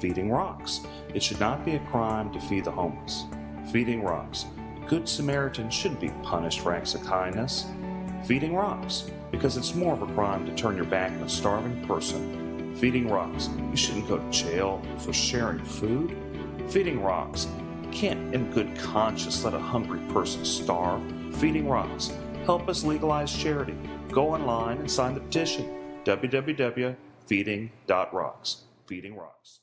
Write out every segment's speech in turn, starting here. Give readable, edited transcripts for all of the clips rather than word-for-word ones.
Feeding Rocks. It should not be a crime to feed the homeless. Feeding Rocks. A good Samaritan shouldn't be punished for acts of kindness. Feeding Rocks. Because it's more of a crime to turn your back on a starving person. Feeding Rocks. You shouldn't go to jail for sharing food. Feeding Rocks. You can't in good conscience let a hungry person starve. Feeding Rocks. Help us legalize charity. Go online and sign the petition. www.feeding.rocks. Feeding Rocks.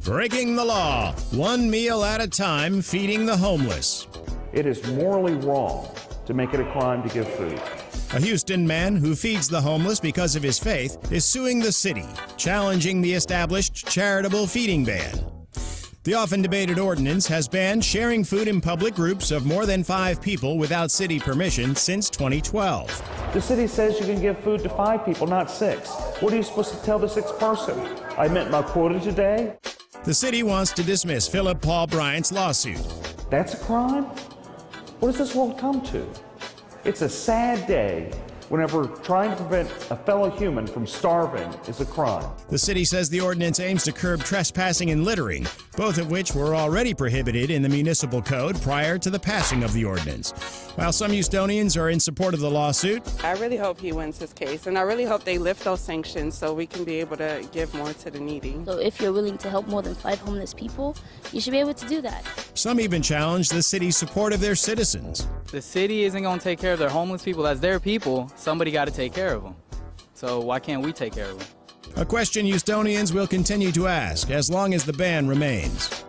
Breaking the law, one meal at a time, feeding the homeless. It is morally wrong to make it a crime to give food. A Houston man who feeds the homeless because of his faith is suing the city, challenging the established charitable feeding ban. The often debated ordinance has banned sharing food in public groups of more than 5 people without city permission since 2012. The city says you can give food to 5 people, not 6. What are you supposed to tell the 6th person? I met my quota today? The city wants to dismiss Philip Paul Bryant's lawsuit. That's a crime? What does this world come to? It's a sad day whenever trying to prevent a fellow human from starving is a crime. The city says the ordinance aims to curb trespassing and littering, both of which were already prohibited in the municipal code prior to the passing of the ordinance. While some Houstonians are in support of the lawsuit, I really hope he wins his case, and I really hope they lift those sanctions so we can be able to give more to the needy. So if you're willing to help more than 5 homeless people, you should be able to do that. some even challenge the city's support of their citizens. The city isn't going to take care of their homeless people. That's their people. Somebody got to take care of them. So why can't we take care of them? A question Houstonians will continue to ask as long as the ban remains.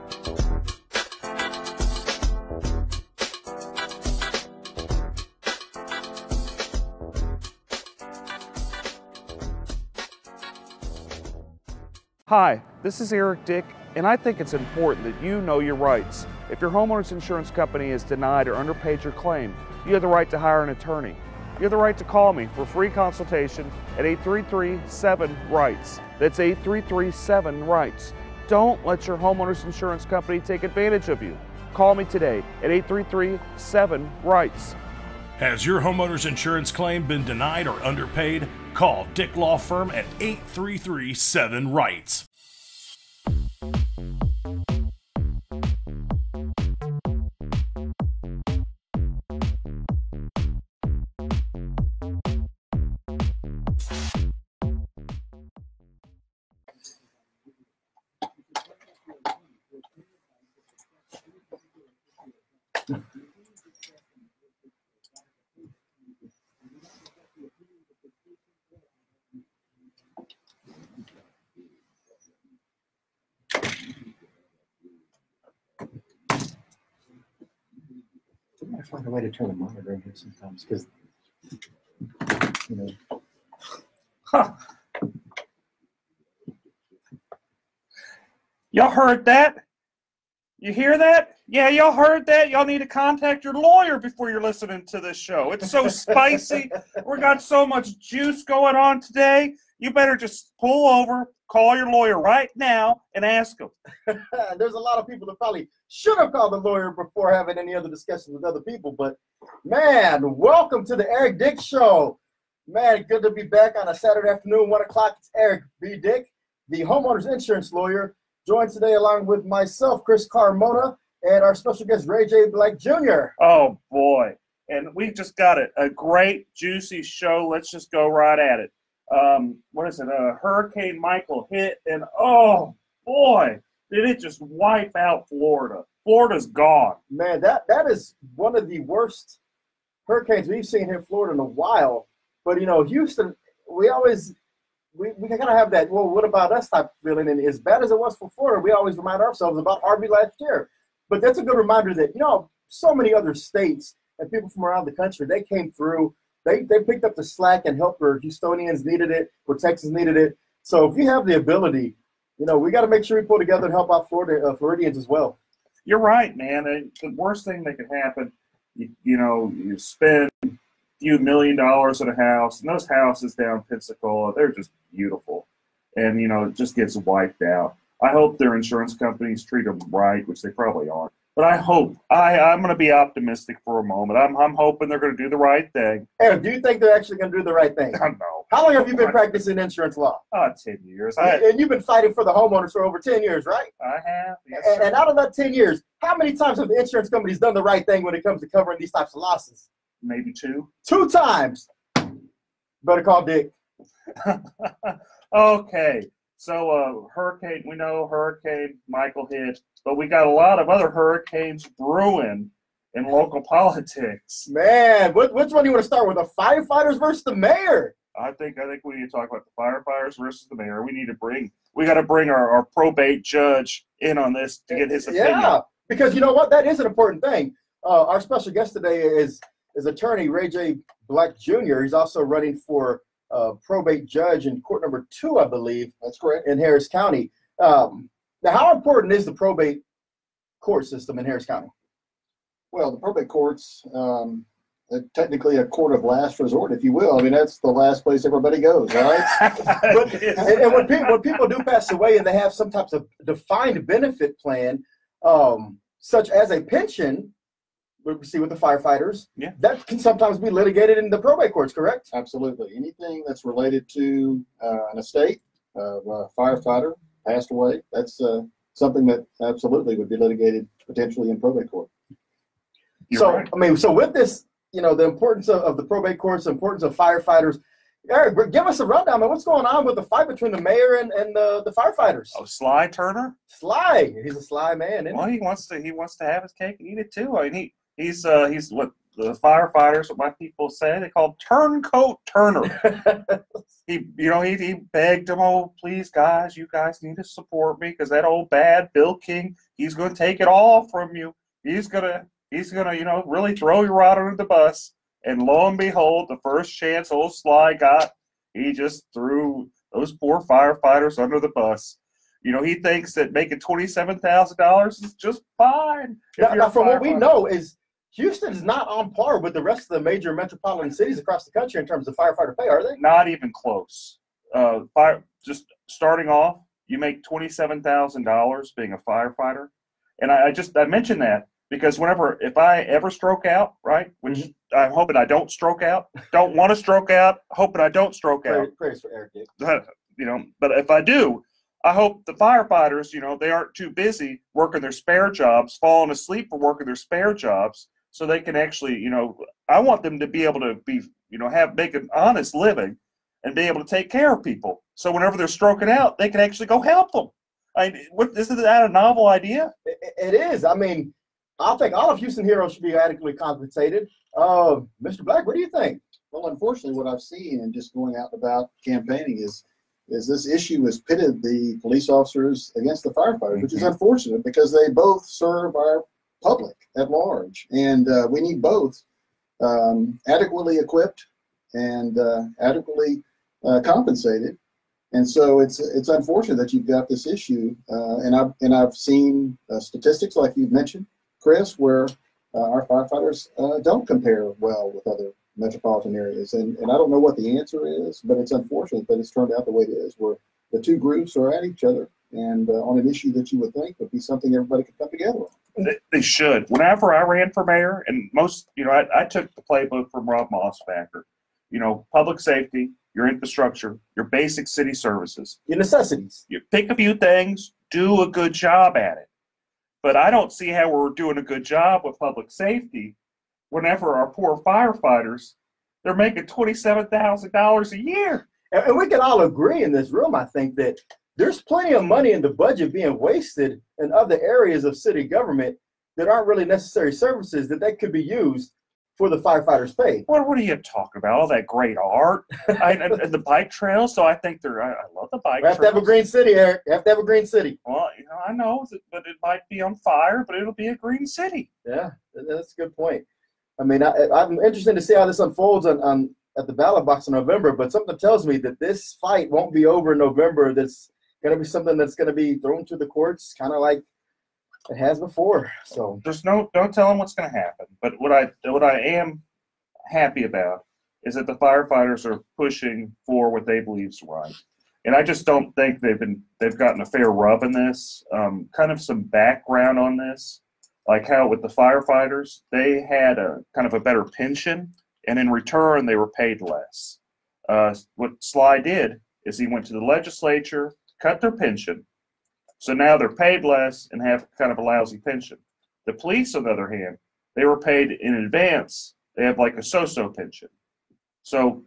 Hi, this is Eric Dick, and I think it's important that you know your rights. If your homeowner's insurance company has denied or underpaid your claim, you have the right to hire an attorney. You have the right to call me for a free consultation at 833-7-RIGHTS. That's 833-7-RIGHTS. Don't let your homeowner's insurance company take advantage of you. Call me today at 833-7-RIGHTS. Has your homeowner's insurance claim been denied or underpaid? Call Dick Law Firm at 833-7-RIGHTS. I find a way to turn the monitor in here sometimes because, you know. Huh. Y'all heard that? You hear that? Yeah, y'all heard that? Y'all need to contact your lawyer before you're listening to this show. It's so spicy. We got so much juice going on today. You better just pull over, call your lawyer right now, and ask him. There's a lot of people that probably should have called the lawyer before having any other discussions with other people. But, man, welcome to the Eric Dick Show. Man, good to be back on a Saturday afternoon, 1 o'clock. It's Eric B. Dick, the homeowner's insurance lawyer, joined today along with myself, Chris Carmona, and our special guest, Ray J. Black Jr. Oh, boy. And we just got a great, juicy show. Let's just go right at it. What is it? Hurricane Michael hit, and oh boy, did it just wipe out Florida. Florida's gone. Man, that is one of the worst hurricanes we've seen here in Florida in a while. But, you know, Houston, we kind of have that, well, what about us type of feeling. And as bad as it was for Florida, we always remind ourselves about Harvey last year. But that's a good reminder that, you know, so many other states and people from around the country, they came through. They picked up the slack and helped where Houstonians needed it, where Texas needed it. So if we have the ability, you know, we got to make sure we pull together and help out Floridians as well. You're right, man. The worst thing that could happen, you spend a few $1 million on a house, and those houses down Pensacola, they're just beautiful. And, it just gets wiped out. I hope their insurance companies treat them right, which they probably aren't. But I hope I'm going to be optimistic for a moment. I'm hoping they're going to do the right thing. Eric, do you think they're actually going to do the right thing? I don't know. How long have you been practicing insurance law? 10 years. And you've been fighting for the homeowners for over 10 years, right? I have. Yes, and out of that 10 years, how many times have the insurance companies done the right thing when it comes to covering these types of losses? Maybe 2. 2 times. Better call Dick. Okay. So we know Hurricane Michael hit, but we got a lot of other hurricanes brewing in local politics. Man, which one do you want to start with? The firefighters versus the mayor? I think we need to talk about the firefighters versus the mayor. We got to bring our probate judge in on this to get his opinion. Yeah, because you know what? That is an important thing. Our special guest today is attorney Ray J. Black Jr. He's also running for probate judge in court number 2, I believe. That's correct. In Harris County. Now, how important is the probate court system in Harris County? Well, the probate courts, technically a court of last resort, if you will. I mean, that's the last place everybody goes, right? and when people do pass away and they have some types of defined benefit plan, such as a pension, we see with the firefighters, that can sometimes be litigated in the probate courts, correct? Absolutely. Anything that's related to an estate of a firefighter passed away, that's something that absolutely would be litigated potentially in probate court. So, right. I mean, so with this, the importance of the probate courts, the importance of firefighters, Eric, give us a rundown, man. What's going on with the fight between the mayor and the firefighters? Oh, Sly Turner? Sly. He's a sly man, isn't he? He wants to have his cake and eat it too. I mean, he's what the firefighters, what my people say, they call Turncoat Turner. he begged them, oh, please, guys, you guys need to support me because that old bad Bill King, he's going to take it all from you. He's gonna, really throw you right under the bus. And lo and behold, the first chance old Sly got, he just threw those poor firefighters under the bus. He thinks that making $27,000 is just fine. Now, from what we know is Houston is not on par with the rest of the major metropolitan cities across the country in terms of firefighter pay, are they? Not even close. Just starting off, you make $27,000 being a firefighter. And I mentioned that because if I ever stroke out, right, which I'm hoping I don't stroke out, don't want to stroke out, hoping I don't stroke out. Praise for Eric. But if I do, I hope the firefighters, they aren't too busy working their spare jobs, falling asleep for working their spare jobs, so they can actually, I want them to be able to be, make an honest living and be able to take care of people. So whenever they're stroking out, they can actually go help them. Isn't that a novel idea? It is. I mean, I think all of Houston heroes should be adequately compensated. Mr. Black, what do you think? Well, unfortunately, what I've seen and just going out and about campaigning is this issue has pitted the police officers against the firefighters, which is unfortunate because they both serve our public at large. And we need both adequately equipped and adequately compensated. And so it's unfortunate that you've got this issue. And I've seen statistics like you've mentioned, Chris, where our firefighters don't compare well with other metropolitan areas. And I don't know what the answer is, but it's unfortunate that it's turned out the way it is, where the two groups are at each other and on an issue that you would think would be something everybody could come together on. They should. Whenever I ran for mayor, and I took the playbook from Rob Mosbacher. Public safety, your infrastructure, your basic city services. Your necessities. You pick a few things, do a good job at it. But I don't see how we're doing a good job with public safety whenever our poor firefighters, they're making $27,000 a year. And we can all agree in this room, I think, that there's plenty of money in the budget being wasted in other areas of city government that aren't really necessary services that could be used for the firefighters' pay. What are you talking about? All that great art and the bike trails. So I think I love the bike trails. We have to have a green city, Eric. You have to have a green city. Well, I know, but it might be on fire, but it'll be a green city. Yeah, that's a good point. I mean, I'm interested to see how this unfolds at the ballot box in November, but something tells me that this fight won't be over in November. That's going to be something that's going to be thrown to the courts, kind of like it has before. So don't tell them what's going to happen. But what I am happy about is that the firefighters are pushing for what they believe is right. And I just don't think they've gotten a fair rub in this. Kind of some background on this. like how with the firefighters, they had a kind of a better pension, and in return, they were paid less. What Sly did is he went to the legislature, cut their pension, so now they're paid less and have kind of a lousy pension. The police, on the other hand, they were paid in advance. They have like a so-so pension. So,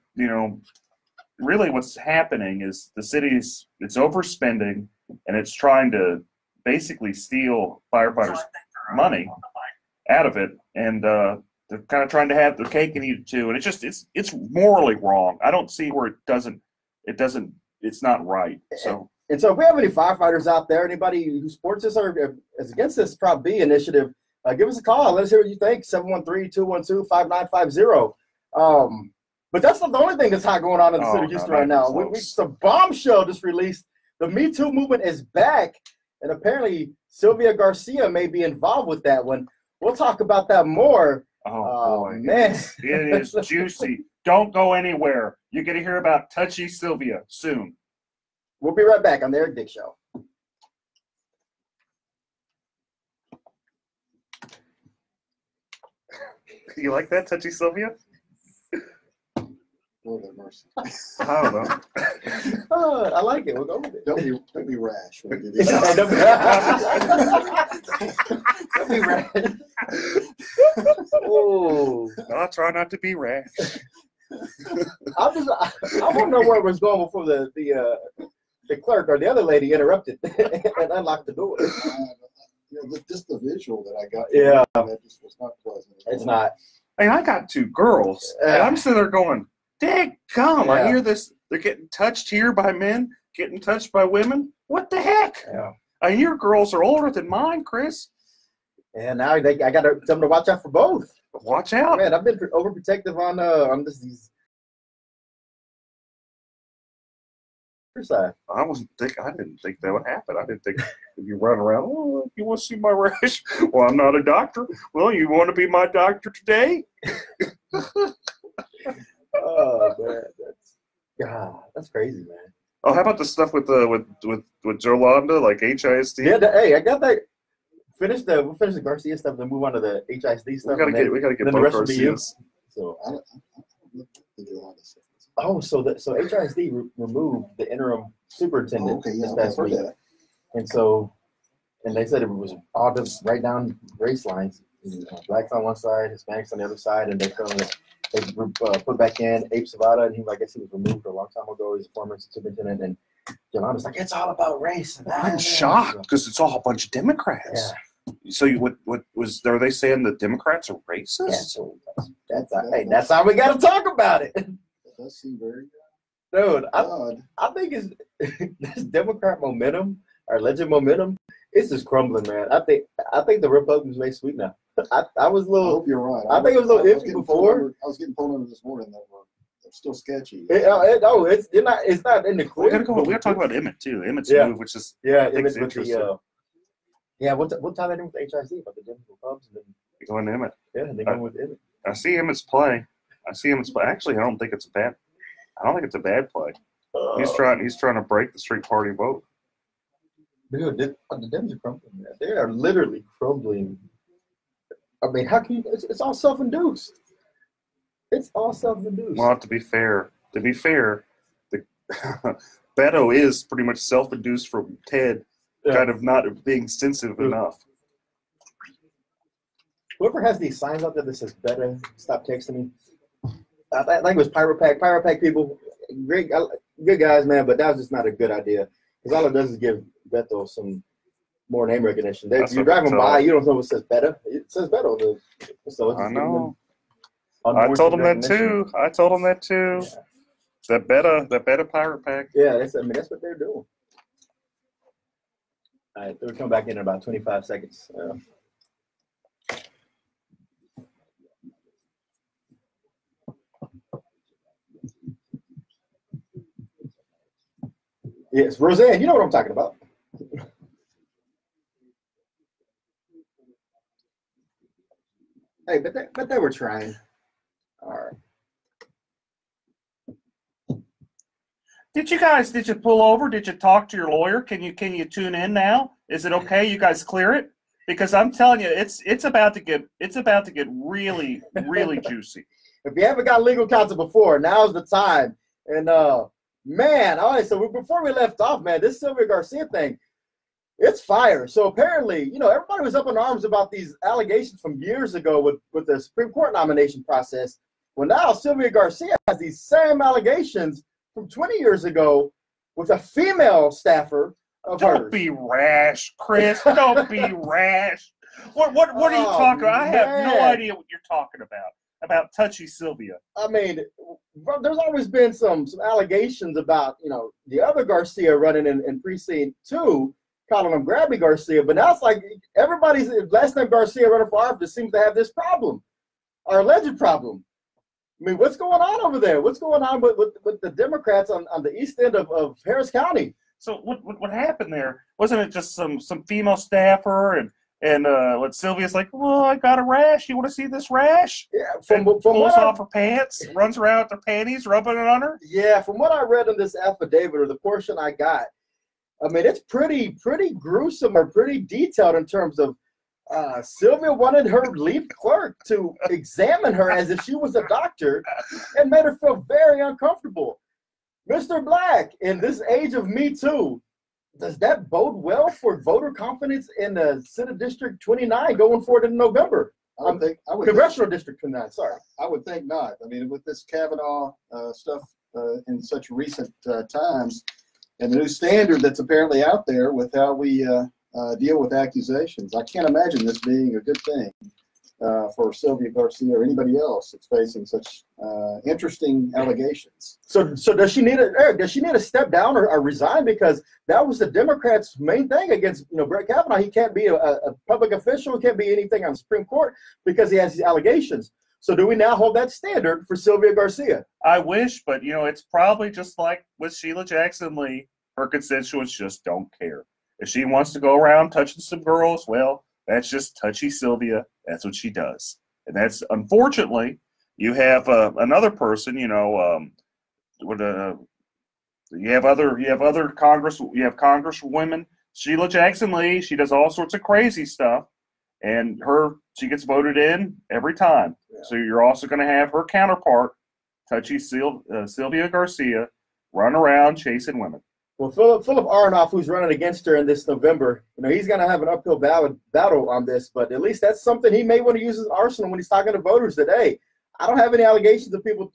really what's happening is the city's, it's overspending, and it's trying to basically steal firefighters' money out of it, and they're kind of trying to have their cake and eat it too. And it's morally wrong. I don't see where it's not right. So. And so if we have any firefighters out there, anybody who supports this or is against this Prop B initiative, give us a call. Let us hear what you think. 713-212-5950. But that's not the only thing that's hot going on in the city of Houston right now. The bombshell just released. The Me Too movement is back, and apparently Sylvia Garcia may be involved with that one. We'll talk about that more. Oh, boy. Man. It is juicy. Don't go anywhere. You're going to hear about Touchy Sylvia soon. We'll be right back on the Eric Dick Show. You like that, Touchy Sylvia? Lord have mercy. I don't know. I like it. We'll go with it. Don't be rash when you do this. Don't be rash. Oh. No, I try not to be rash. I want to know where it was going before the clerk or the other lady interrupted and unlocked the door. Just the visual that I got. That just was not pleasant. It's not. I mean, I got two girls, and I'm sitting there going, "Dang gum!" I hear this. They're getting touched here by men, getting touched by women. What the heck? Yeah. I mean, your girls are older than mine, Chris. And now I got to tell them to watch out for both. Watch out, man! I've been overprotective on these. Side. I didn't think that would happen. I didn't think you run around. Oh, you want to see my rash? Well, I'm not a doctor. Well, you want to be my doctor today? Oh man, that's crazy, man. Oh, how about the stuff with Jolanda, like HISD? Yeah, I got that. We'll finish the Garcia stuff, then move on to the HISD stuff. We gotta get both Garcias. So I don't think Jolanda stuff. Oh, so HISD removed the interim superintendent this past week, and they said it was all just right down race lines, blacks on one side, Hispanics on the other side, and they put back in Abe Savada, and I guess he was removed a long time ago. He's a former superintendent, and Yolanda's like, it's all about race. I'm shocked because it's all a bunch of Democrats. Yeah. So are they saying the Democrats are racist? Yeah, so that's how we got to talk about it. That does seem very dude. odd. I think it's this Democrat momentum, our legend momentum, it's just crumbling, man. I think the Republicans may sweep now. I was a little. I hope you're right. I think it was a little iffy before. I was getting pulled under this morning that were still sketchy. It's not in the clear. We gotta talk about Emmett too. Emmett's move, which is Emmett's with the we'll tie that in with the HIC about the Denver Cubs and then going to Emmett. Yeah, they go with Emmett. I see Emmett's play. Actually, I don't think it's a bad play. He's trying to break the street party vote. Dude, the Dems are crumbling, man. They are literally crumbling. I mean, how can you? It's all self-induced. It's all self-induced. Well, to be fair, the Beto is pretty much self-induced from Ted, kind of not being sensitive enough. Whoever has these signs out there that says "Beto, stop texting me," I think it was Pirate Pack people, great, good guys, man. But that was just not a good idea because all it does is give Beto some more name recognition. You're driving by, you don't know what says Beto. It says Beto. So it's I know. I told him that too. Yeah. That Beto Pirate Pack. Yeah, that's what they're doing. All right, they'll come back in about 25 seconds. Yes, Roseanne, you know what I'm talking about. Hey, but they were trying. All right. Did you pull over? Did you talk to your lawyer? Can you tune in now? Is it okay? You guys clear it? because I'm telling you, it's about to get really really juicy. If you haven't got legal counsel before, now's the time. And man, all right. So before we left off, man, this Sylvia Garcia thing, it's fire. So apparently, everybody was up in arms about these allegations from years ago with the Supreme Court nomination process. Well, now Sylvia Garcia has these same allegations from 20 years ago with a female staffer of hers. Don't be rash, Chris. Don't be rash. What are you talking about? I have no idea what you're talking about touchy Sylvia. I mean, there's always been some allegations about, the other Garcia running in precinct 2, calling him Grabby Garcia, but now it's like everybody's last name Garcia running for office seems to have this problem, or alleged problem. I mean, what's going on over there? What's going on with the Democrats on the east end of Harris County? So what happened there? Wasn't it just some female staffer and what Sylvia's like, well, I got a rash. You want to see this rash? Yeah, pulls off her pants, runs around with her panties, rubbing it on her. Yeah, from what I read in this affidavit, or the portion I got, I mean, it's pretty gruesome or pretty detailed in terms of Sylvia wanted her lead clerk to examine her as if she was a doctor and made her feel very uncomfortable. Mr. Black, in this age of Me Too, does that bode well for voter confidence in the Senate District 29 going forward in November? Congressional District 29, sorry. I would think not. I mean, with this Kavanaugh stuff in such recent times, and the new standard that's apparently out there with how we deal with accusations, I can't imagine this being a good thing for Sylvia Garcia or anybody else that's facing such interesting allegations. So does she need to step down or resign? Because that was the Democrats' main thing against Brett Kavanaugh. He can't be a public official. He can't be anything on the Supreme Court because he has these allegations. So do we now hold that standard for Sylvia Garcia? I wish, but it's probably just like with Sheila Jackson Lee. Her constituents just don't care. If she wants to go around touching some girls, well, that's just touchy Sylvia. That's what she does. And that's, unfortunately, you have another person, you have Congresswomen, Sheila Jackson Lee. She does all sorts of crazy stuff, and she gets voted in every time. Yeah. So you're also going to have her counterpart, touchy Sylvia Garcia, run around chasing women. Well, Philip Aronoff, who's running against her in this November, he's going to have an uphill battle on this, but at least that's something he may want to use as an arsenal when he's talking to voters that, hey, I don't have any allegations of people,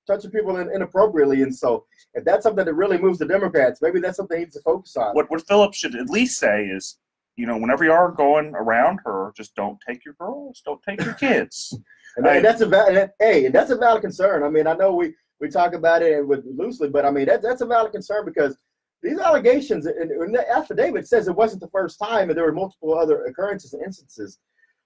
touching people inappropriately. And so if that's something that really moves the Democrats, maybe that's something he needs to focus on. What Philip should at least say is, whenever you are going around her, just don't take your girls, don't take your kids. and that's a valid concern. I mean, I know we talk about it loosely, but I mean, that's a valid concern because these allegations in the affidavit says it wasn't the first time, and there were multiple other occurrences and instances.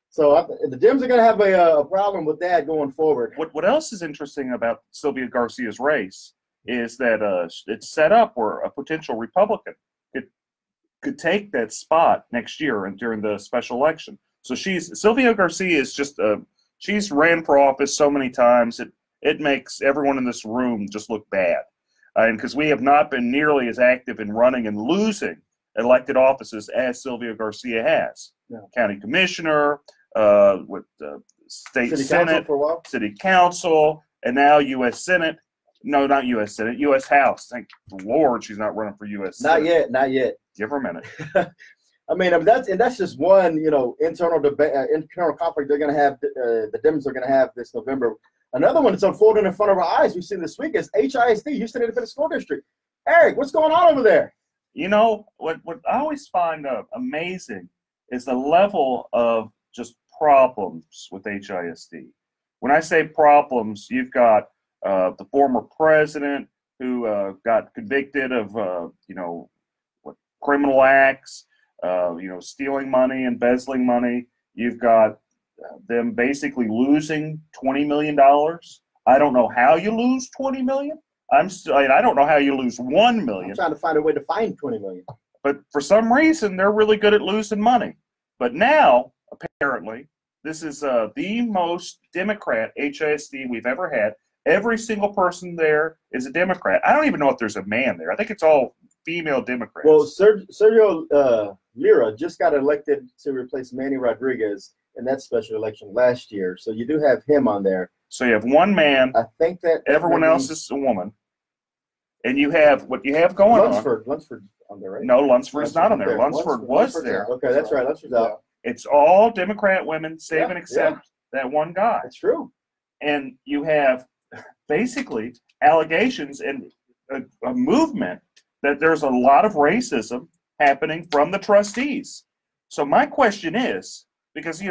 So the Dems are going to have a problem with that going forward. What else is interesting about Sylvia Garcia's race is that it's set up where a potential Republican could take that spot next year and during the special election. So Sylvia Garcia is just she's ran for office so many times it makes everyone in this room just look bad. And because we have not been nearly as active in running and losing elected offices as Sylvia Garcia has. Yeah. County commissioner, with state City Senate, Council for a while. City Council, and now U.S. Senate. No, not U.S. Senate, U.S. House. Thank the Lord she's not running for U.S. Senate. Not yet. Give her a minute. I mean, that's just one, internal debate, internal conflict they're going to have. The Dems are going to have this November. Another one that's unfolding in front of our eyes we've seen this week is HISD, Houston Independent School District. Eric, what's going on over there? What I always find amazing is the level of just problems with HISD. When I say problems, you've got the former president who got convicted of, criminal acts, stealing money, embezzling money. You've got them basically losing $20 million. I don't know how you lose $20 million. I don't know how you lose $1 million. I'm trying to find a way to find $20 million. But for some reason, they're really good at losing money. But now, apparently, this is the most Democrat HISD we've ever had. Every single person there is a Democrat. I don't even know if there's a man there. I think it's all female Democrats. Well, Sergio Lira just got elected to replace Manny Rodriguez in that special election last year. So you do have him on there. So you have one man. I think that everyone else is a woman. And you have what you have going Lunsford on there, right? No, Lunsford's not on there. Lunsford was there. Okay, that's right. Lunsford's out. It's all Democrat women, save and except that one guy. That's true. And you have basically allegations and a movement that there's a lot of racism happening from the trustees. So my question is, because,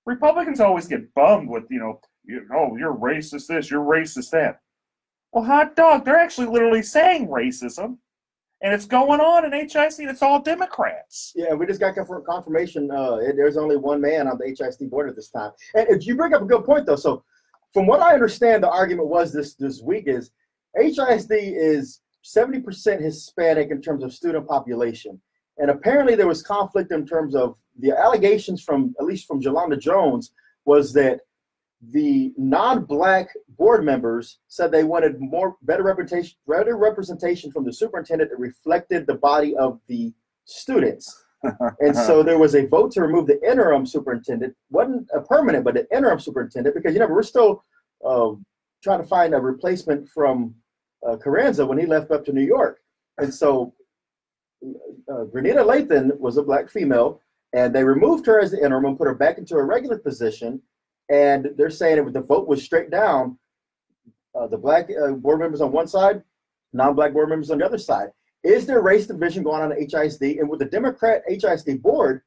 Republicans always get bummed with, oh, you're racist this, you're racist that. Well, hot dog, they're actually literally saying racism, and it's going on in HIC. It's all Democrats. Yeah, we just got confirmation. There's only one man on the HIC board at this time. And you bring up a good point, though. So from what I understand, the argument was this week is HISD is 70% Hispanic in terms of student population. And apparently there was conflict in terms of the allegations at least from Jolanda Jones, was that the non-black board members said they wanted better representation from the superintendent that reflected the body of the students. And so there was a vote to remove the interim superintendent. Wasn't a permanent, but an interim superintendent, because we're still trying to find a replacement from Carranza when he left up to New York. And so Grenita Lathan was a black female, and they removed her as the interim and put her back into a regular position. And they're saying that the vote was straight down, the black board members on one side, non-black board members on the other side. Is there race division going on at HISD? And with the Democrat HISD board,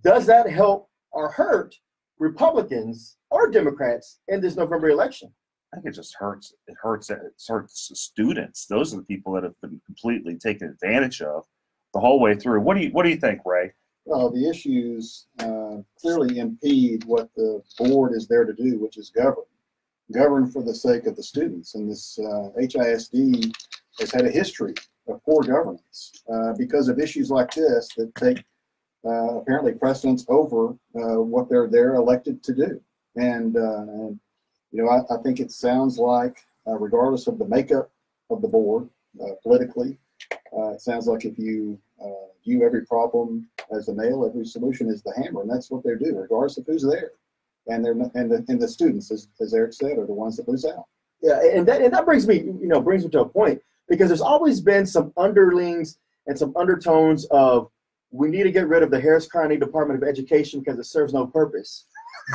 does that help or hurt Republicans or Democrats in this November election? I think it just hurts. It hurts the students. Those are the people that have been completely taken advantage of the whole way through. What do you think, Ray? Well, the issues clearly impede what the board is there to do, which is govern for the sake of the students. And this HISD has had a history of poor governance because of issues like this that take apparently precedence over what they're elected to do. And I think it sounds like, regardless of the makeup of the board politically, it sounds like if you view every problem as a nail, every solution is the hammer, and that's what they do, regardless of who's there. And the students, as Eric said, are the ones that lose out. Yeah, and that brings me to a point, because there's always been some underlings and some undertones of, we need to get rid of the Harris County Department of Education because it serves no purpose.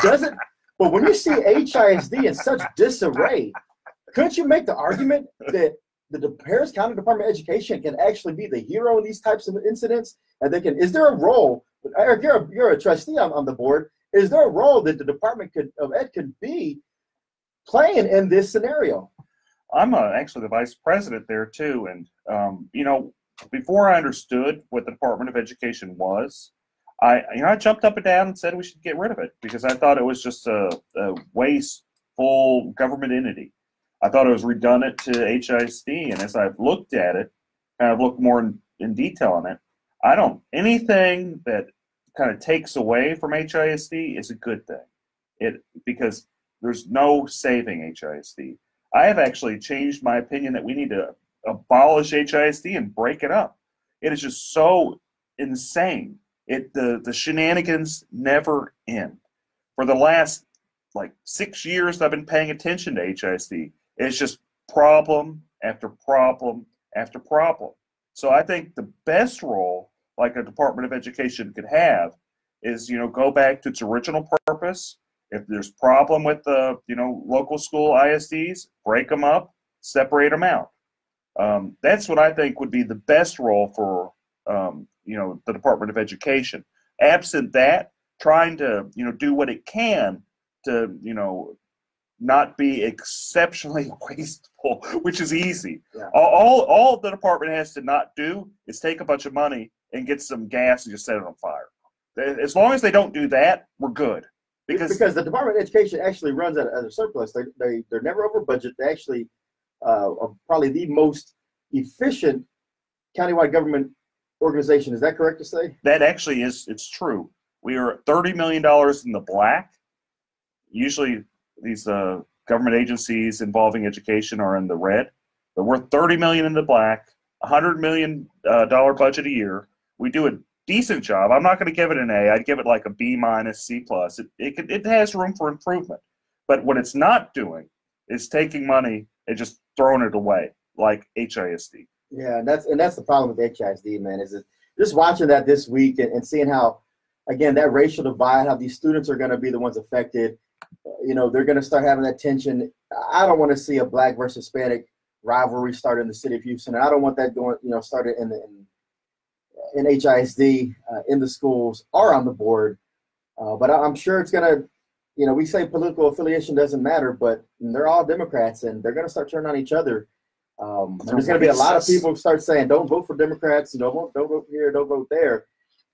Doesn't? But when you see HISD in such disarray, couldn't you make the argument that the Harris County Department of Education can actually be the hero in these types of incidents? And is there a role, Eric, you're a trustee on the board, is there a role that the Department of Ed could be playing in this scenario? I'm actually the vice president there too. And, before I understood what the Department of Education was, I jumped up and down and said we should get rid of it because I thought it was just a wasteful government entity. I thought it was redundant to HISD, and as I've looked at it, and I've looked more in detail on it, anything that kind of takes away from HISD is a good thing. Because there's no saving HISD. I have actually changed my opinion that we need to abolish HISD and break it up. It is just so insane. The shenanigans never end. For the last 6 years I've been paying attention to HISD. It's just problem after problem after problem. So I think the best role like a Department of Education could have is, go back to its original purpose. If there's problem with the, local school ISDs, break them up, separate them out. That's what I think would be the best role for, the Department of Education. Absent that, trying to, do what it can to, not be exceptionally wasteful, which is easy. Yeah. All the department has to not do is take a bunch of money and get some gas and just set it on fire. As long as they don't do that, we're good. Because the Department of Education actually runs at a surplus. They're never over budget. They actually are probably the most efficient countywide government organization. Is that correct to say? That actually it's true. We are $30 million in the black. Usually these government agencies involving education are in the red, but we're $30 million in the black, $100 million budget a year. We do a decent job. I'm not going to give it an A. I'd give it like a B minus, C plus. It has room for improvement. But what it's not doing is taking money and just throwing it away like HISD. Yeah, and that's the problem with HISD, man. Is just watching that this week and seeing how, again, that racial divide, how these students are going to be the ones affected. They're going to start having that tension. I don't want to see a black versus Hispanic rivalry start in the city of Houston. And I don't want that going, started in HISD, in the schools or on the board. But I'm sure it's going to, we say political affiliation doesn't matter, but they're all Democrats and they're going to start turning on each other. There's going to be a lot of people who start saying, don't vote for Democrats, don't vote here, don't vote there.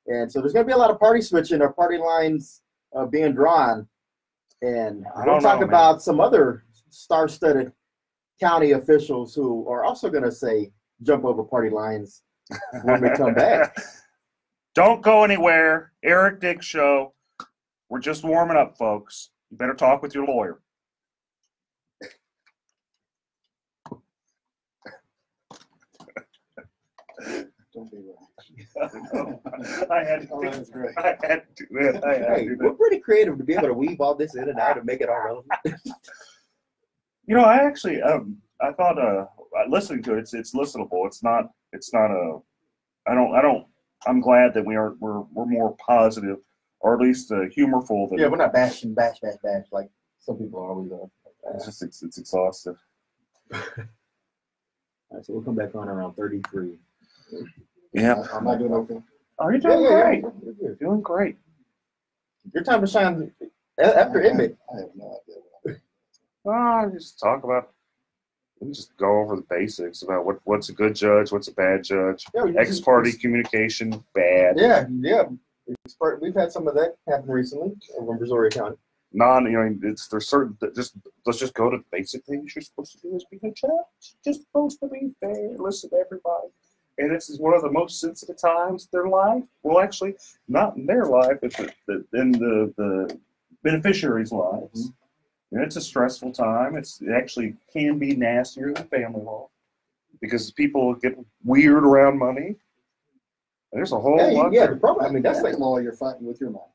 And so there's going to be a lot of party switching or party lines being drawn. And we'll talk about some other star-studded county officials who are also going to say jump over party lines when we come back. Don't go anywhere. Eric Dick Show. We're just warming up, folks. You better talk with your lawyer. Don't be wrong. I had to do it. We're pretty creative to be able to weave all this in and out and make it all relevant. I actually, I thought, listening to it, it's listenable. It's not I'm glad that we're more positive, or at least humorful. Yeah, we're not bashing, bash like some people are always are. It's exhaustive. All right, so we'll come back on around 33. Yeah. Am I doing okay? Oh, you're doing great. Yeah. You're doing great. Your time to shine after Emmett. I have no idea. Just talk about. We can just go over the basics about what's a good judge, what's a bad judge. Yeah, Ex-party communication, bad. Yeah. We've had some of that happen recently over in Brazoria County. There's certain let's just go to the basic things you're supposed to do as being a judge. You're just supposed to be fair, listen to everybody. And this is one of the most sensitive times of their life. Well, actually, not in their life, but in the beneficiaries' lives. Mm-hmm. And it's a stressful time. It actually can be nastier than family law because people get weird around money. There's a whole lot. Yeah, the problem. That's like law. You're fighting with your mind.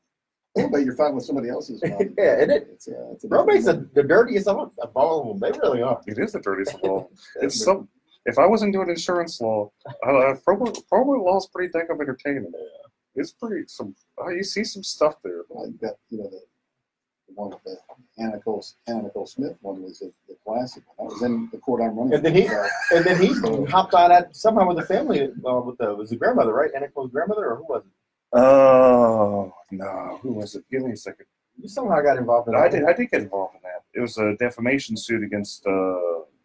But you're fighting with somebody else's mind. Yeah, and it's probate's the dirtiest of all of them. They really are. It is the dirtiest of all. It's some. If I wasn't doing insurance law, probably law is pretty dang entertaining. Yeah. It's pretty you see some stuff there. Well, you got the one with the Anna Nicole Smith one was the classic one. That was in the court I'm running. And then he hopped on that somehow with the family was the grandmother, right? Anna Nicole's grandmother, or who was it? Oh no, who was it? Give me a second. You somehow got involved in that. I did get involved in that. It was a defamation suit against.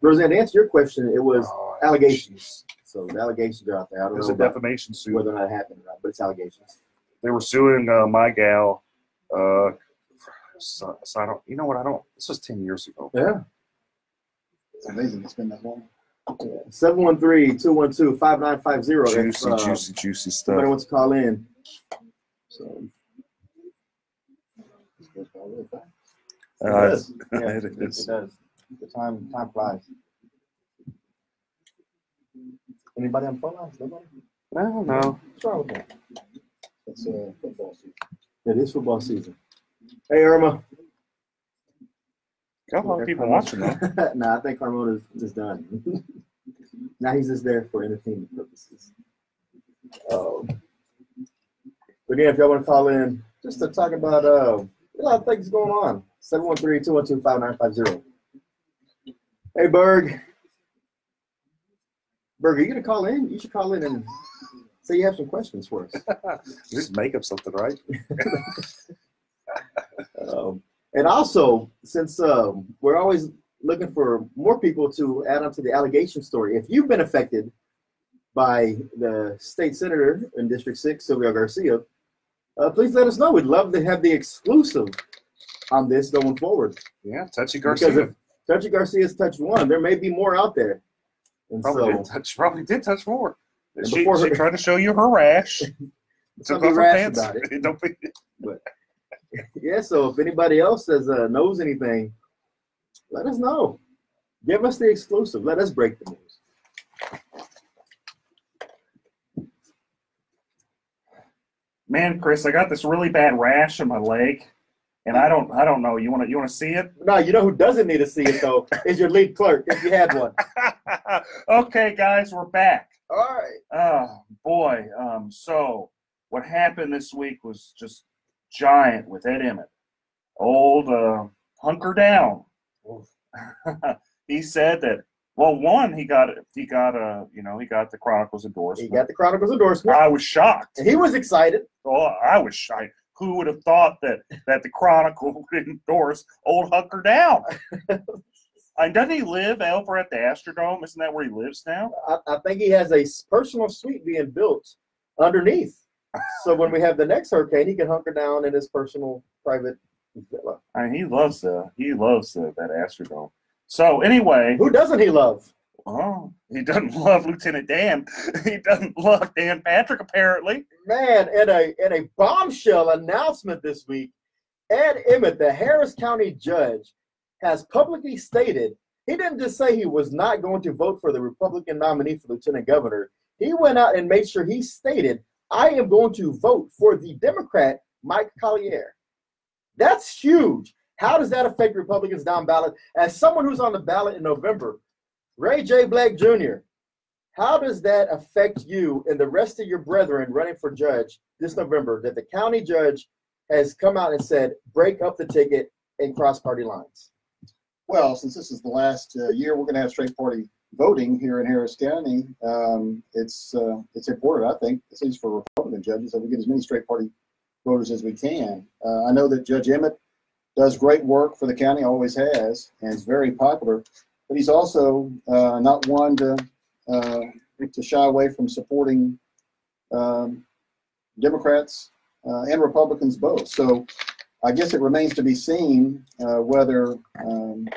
Roseanne, to answer your question, it was allegations. So the allegations are out there. I don't know a defamation suit. Whether or not it happened or not, but it's allegations. They were suing my gal. So I don't. You know what? I don't. This was 10 years ago. Yeah. It's amazing. It's been that long. 713-212-5950. Juicy stuff. Somebody wants to call in. So. It does. Yeah, it does. The time flies. Anybody on the phone lines? Nobody? No. What's wrong with that? It's football season. It is football season. Hey, Irma. Got a lot of people watching though. Nah, I think Carmona is done. Now he's just there for entertainment purposes. But again, if y'all want to call in, just to talk about a lot of things going on. 713-212-5950. Hey, Berg. Berg, are you going to call in? You should call in and say you have some questions for us. Just make up something, right? And also, since we're always looking for more people to add on to the allegation story, if you've been affected by the state senator in District 6, Silvio Garcia, please let us know. We'd love to have the exclusive on this going forward. Yeah, Touchy Garcia. Because if Touchy Garcia's touched one, there may be more out there. And probably did touch more. She tried to show you her rash. Took off her pants. About it. Don't be. But yeah, so if anybody else knows anything, let us know. Give us the exclusive. Let us break the news. Man, Chris, I got this really bad rash on my leg, and I don't know. You want to see it? No, you know who doesn't need to see it though is your lead clerk if you had one. Okay, guys, we're back. All right. Oh boy. So what happened this week was just giant with Ed Emmett. Old hunker down. He said that. Well, one, he got the Chronicles endorsement. He got the Chronicles endorsement. I was shocked. He was excited. Oh, I was shy. Who would have thought that the Chronicle would endorse old hunker down? Doesn't he live over at the Astrodome? Isn't that where he lives now? I think he has a personal suite being built underneath. So when we have the next hurricane, he can hunker down in his personal private villa. He loves that Astrodome. So anyway, who doesn't he love? Oh, he doesn't love Lieutenant Dan. He doesn't love Dan Patrick, apparently. Man, in a bombshell announcement this week, Ed Emmett, the Harris County judge, has publicly stated he didn't just say he was not going to vote for the Republican nominee for lieutenant governor. He went out and made sure he stated, I am going to vote for the Democrat, Mike Collier. That's huge. How does that affect Republicans down ballot? As someone who's on the ballot in November, Ray J. Black Jr., how does that affect you and the rest of your brethren running for judge this November that the county judge has come out and said, break up the ticket and cross party lines? Well, since this is the last year we're going to have straight party voting here in Harris County, it's important, I think, at least for Republican judges, that we get as many straight party voters as we can. I know that Judge Emmett does great work for the county, always has, and is very popular. But he's also not one to shy away from supporting Democrats and Republicans both. So I guess it remains to be seen whether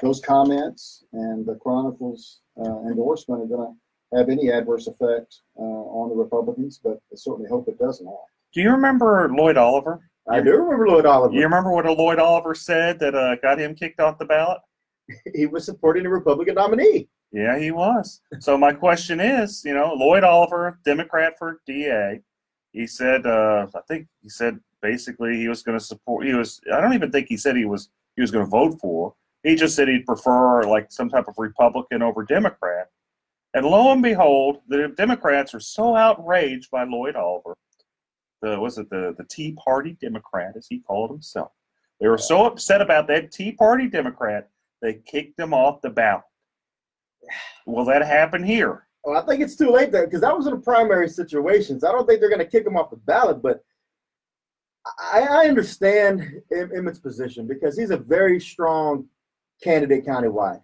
those comments and the Chronicles endorsement are going to have any adverse effect on the Republicans, but I certainly hope it does not. Do you remember Lloyd Oliver? I do remember Lloyd Oliver. You remember what Lloyd Oliver said that got him kicked off the ballot? He was supporting the Republican nominee. Yeah, he was. So my question is, Lloyd Oliver, Democrat for DA, he said, I think he said basically he was going to support. I don't even think he said he was going to vote for. He just said he'd prefer like some type of Republican over Democrat. And lo and behold, the Democrats are so outraged by Lloyd Oliver. The Tea Party Democrat, as he called himself. They were so upset about that Tea Party Democrat, they kicked him off the ballot. Will that happen here? Well, I think it's too late there because that was in the primary situations. I don't think they're going to kick him off the ballot, but I understand Emmett's position because he's a very strong candidate countywide.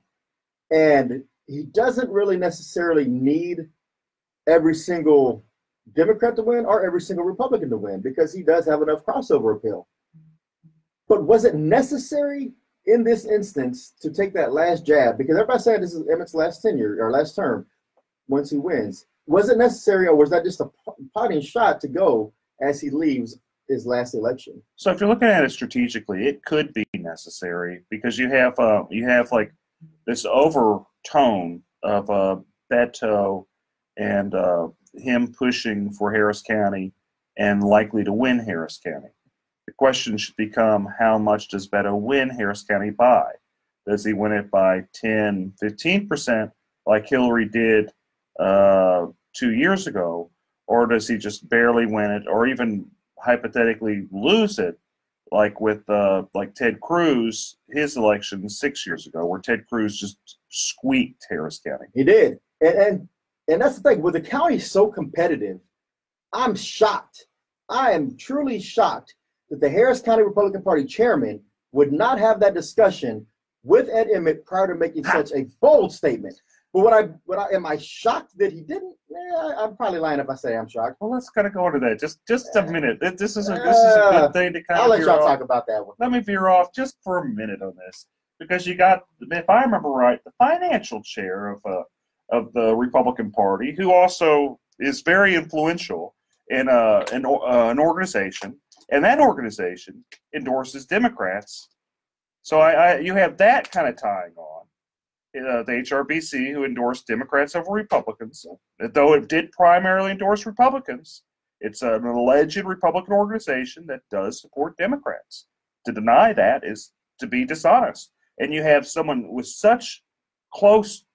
And he doesn't really necessarily need every single Democrat to win or every single Republican to win because he does have enough crossover appeal. But was it necessary in this instance to take that last jab? Because everybody's saying this is Emmett's last tenure or last term once he wins. Was it necessary or was that just a potting shot to go as he leaves his last election? So if you're looking at it strategically, it could be necessary because you have like this overtone of Beto and him pushing for Harris County and likely to win Harris County. The question should become, how much does Beto win Harris County by? Does he win it by 10, 15% like Hillary did 2 years ago? Or does he just barely win it or even hypothetically lose it like with like Ted Cruz, his election 6 years ago, where Ted Cruz just squeaked Harris County? He did. And that's the thing. With the county so competitive, I'm shocked. I am truly shocked that the Harris County Republican Party chairman would not have that discussion with Ed Emmett prior to making such a bold statement. But am I shocked that he didn't? I'm probably lying if I say I'm shocked. Well, let's kind of go into that. Just a minute. This is a good thing to kind I'll of let veer y'all off. talk about that one. Let me veer off just for a minute on this because you got, if I remember right, the financial chair of the Republican Party, who also is very influential in an organization, and that organization endorses Democrats. So you have that kind of tying on. The HRBC, who endorsed Democrats over Republicans, though it did primarily endorse Republicans, It's an alleged Republican organization that does support Democrats. To deny that is to be dishonest. And you have someone with such close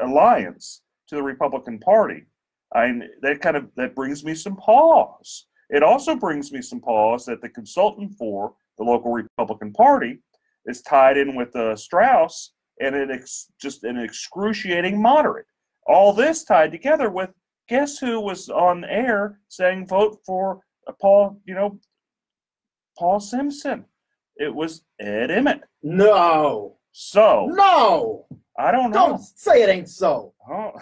alliance to the Republican Party. That brings me some pause. It also brings me some pause that the consultant for the local Republican Party is tied in with Strauss and just an excruciating moderate. All this tied together with, guess who was on air saying vote for Paul Simpson? It was Ed Emmett. No. So no. I don't know. Don't say it ain't so. Oh,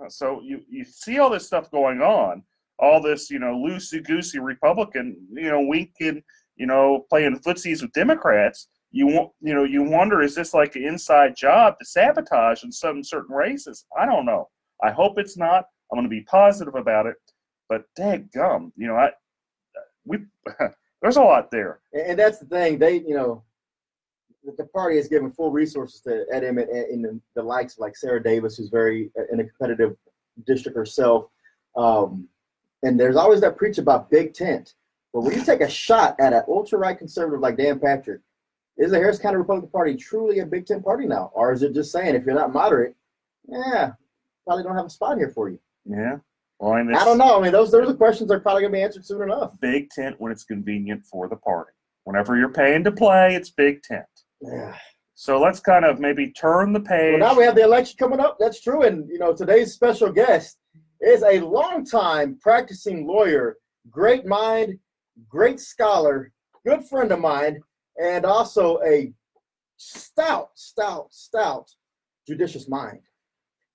so you see all this stuff going on, all this loosey-goosey Republican winking, playing footsies with Democrats. You wonder, is this like an inside job to sabotage in some certain races? I don't know. I hope it's not. I'm going to be positive about it. But dadgum, there's a lot there. And that's the thing. The party has given full resources to Ed Emmett and the likes of like Sarah Davis, who's very in a competitive district herself. And there's always that preach about big tent. But when you take a shot at an ultra-right conservative like Dan Patrick, is the Harris County Republican Party truly a big tent party now? Or is it just saying if you're not moderate, probably don't have a spot here for you? Yeah. Well, I don't know. I mean, those are questions that are probably going to be answered soon enough. Big tent when it's convenient for the party. Whenever you're paying to play, it's big tent. Yeah. So let's kind of maybe turn the page. Well, now we have the election coming up. That's true. And, today's special guest is a longtime practicing lawyer, great mind, great scholar, good friend of mine, and also a stout judicious mind.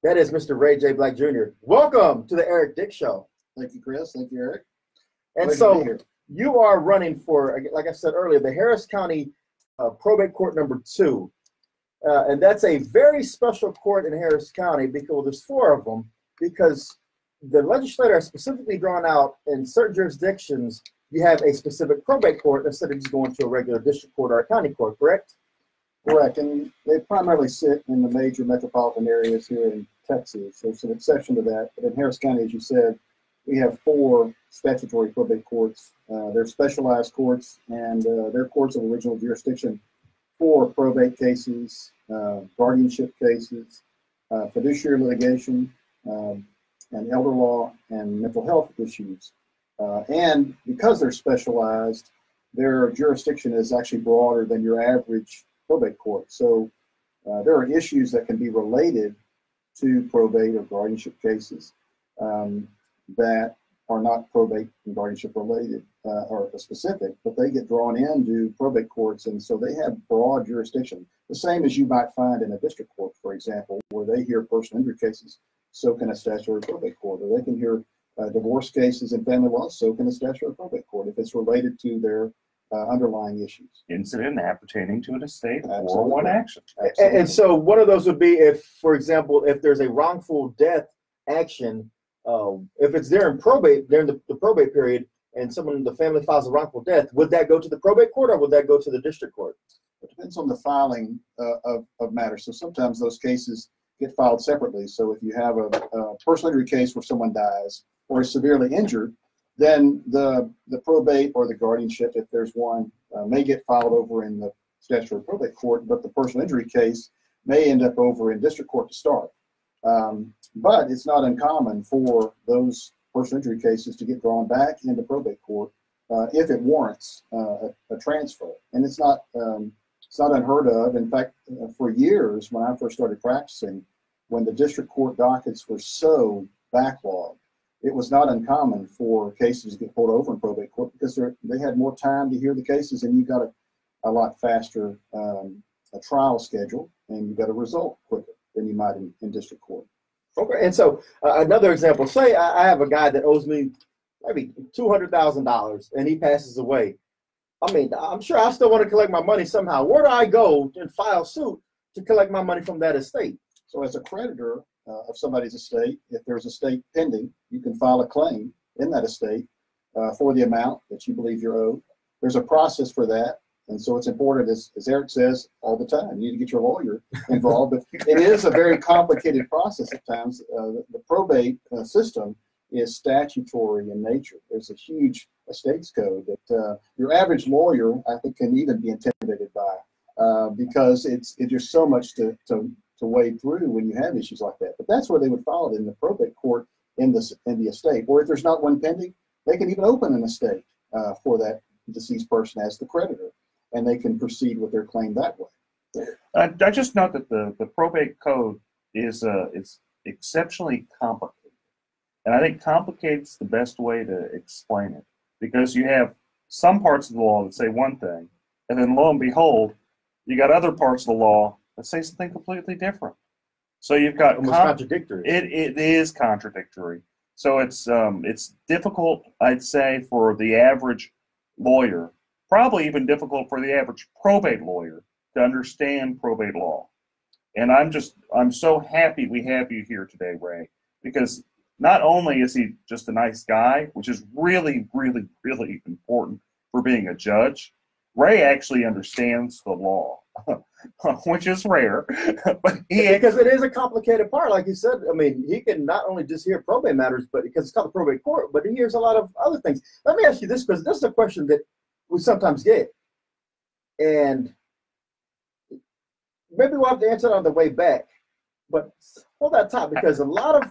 That is Mr. Ray J. Black Jr. Welcome to the Eric Dick Show. Thank you, Chris. Thank you, Eric. And so you are running for, like I said earlier, the Harris County Probate Court number 2. And that's a very special court in Harris County because there's 4 of them, because the legislator has specifically drawn out in certain jurisdictions, you have a specific probate court instead of just going to a regular district court or a county court, correct? Correct, and they primarily sit in the major metropolitan areas here in Texas. There's an exception to that, but in Harris County, as you said, we have 4 statutory probate courts. They're specialized courts, and they're courts of original jurisdiction for probate cases, guardianship cases, fiduciary litigation, and elder law and mental health issues. And because they're specialized, their jurisdiction is actually broader than your average probate court. So there are issues that can be related to probate or guardianship cases that are not probate and guardianship related or specific, but they get drawn into probate courts, and so they have broad jurisdiction. The same as you might find in a district court, for example, where they hear personal injury cases, so can a statutory probate court, or they can hear divorce cases and family law, so can a statutory probate court if it's related to their underlying issues. Incident appertaining to an estate or one action. And so one of those would be if, for example, if there's a wrongful death action, if it's there in probate, during the probate period, and someone in the family files a wrongful death, would that go to the probate court or would that go to the district court? It depends on the filing of matters. So sometimes those cases get filed separately. So if you have a personal injury case where someone dies or is severely injured, then the probate or the guardianship, if there's one, may get filed over in the statutory probate court, but the personal injury case may end up over in district court to start. But it's not uncommon for those personal injury cases to get drawn back into probate court if it warrants a transfer. And it's not unheard of. In fact, for years, when I first started practicing, when the district court dockets were so backlogged, it was not uncommon for cases to get pulled over in probate court because they had more time to hear the cases, and you got a lot faster a trial schedule, and you got a result quicker than you might in district court. Okay, and so another example, say I have a guy that owes me maybe $200,000 and he passes away. I mean, I'm sure I still want to collect my money somehow. Where do I go and file suit to collect my money from that estate? So as a creditor of somebody's estate, if there's a estate pending, you can file a claim in that estate for the amount that you believe you're owed. There's a process for that. And so it's important, as Eric says all the time, you need to get your lawyer involved. But it is a very complicated process at times. The probate system is statutory in nature. There's a huge estates code that your average lawyer, I think, can even be intimidated by because it's there's so much to wade through when you have issues like that. But that's where they would file it in the probate court in the estate. Or if there's not one pending, they can even open an estate for that deceased person as the creditor, and they can proceed with their claim that way. I just note that the probate code is it's exceptionally complicated. And I think complicated's the best way to explain it, because you have some parts of the law that say one thing, and then lo and behold, you got other parts of the law that say something completely different. So you've got almost contradictory. It is contradictory. So it's difficult, I'd say, for the average lawyer, probably even difficult for the average probate lawyer to understand probate law. And I'm so happy we have you here today, Ray, because not only is he just a nice guy, which is really, really, really important for being a judge, Ray actually understands the law, which is rare. But because it is a complicated part, like you said. I mean, he can not only just hear probate matters, but because it's called the probate court, but he hears a lot of other things. Let me ask you this, because this is a question that we sometimes get, and maybe we'll have to answer it on the way back. But hold that thought, because a lot of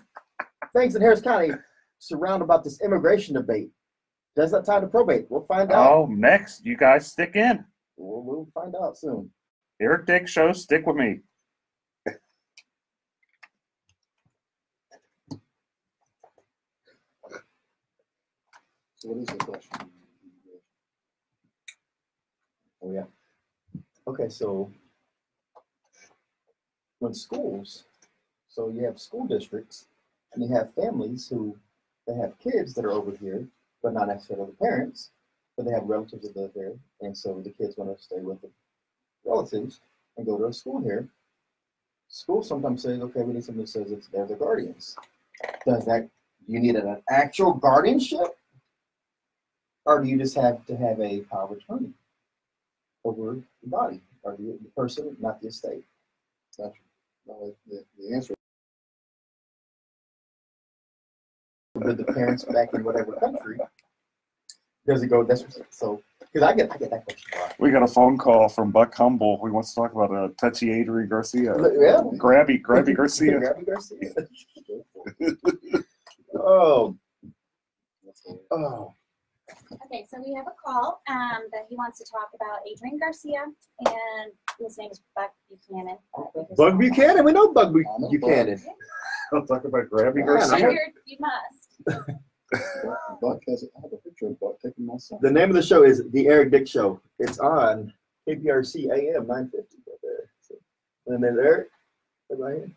things in Harris County surround about this immigration debate. Does that tie to probate? We'll find out. Oh, next, you guys stick in. We'll find out soon. Eric Dick Show, stick with me. So what is the question? Oh, yeah. Okay, so when schools, so you have school districts, and you have families who, they have kids that are over here, but not necessarily the parents, but they have relatives that live here, and so the kids want to stay with the relatives and go to a school here. School sometimes says, okay, we need somebody who says they're the guardians. Does that, do you need an actual guardianship? Or do you just have to have a power of attorney over the body, or the person, not the estate? Gotcha. Well, the answer. With the parents back in whatever country, does it go? That's so. Because I get that question a lot. We got a phone call from Buck Humble. He wants to talk about a touchy Adrian Garcia. Yeah. Grabby Garcia. Grabby Garcia. Oh. Okay, so we have a call that he wants to talk about Adrian Garcia, and his name is Buck Buchanan. Buck Buchanan, we know Buck Buchanan. I'll talk about Grabby I Garcia. figured you must. Buck I have a picture of Buck taking my son. The name of the show is The Eric Dick Show. It's on KPRC AM 950 right there. So, and then Eric, right here.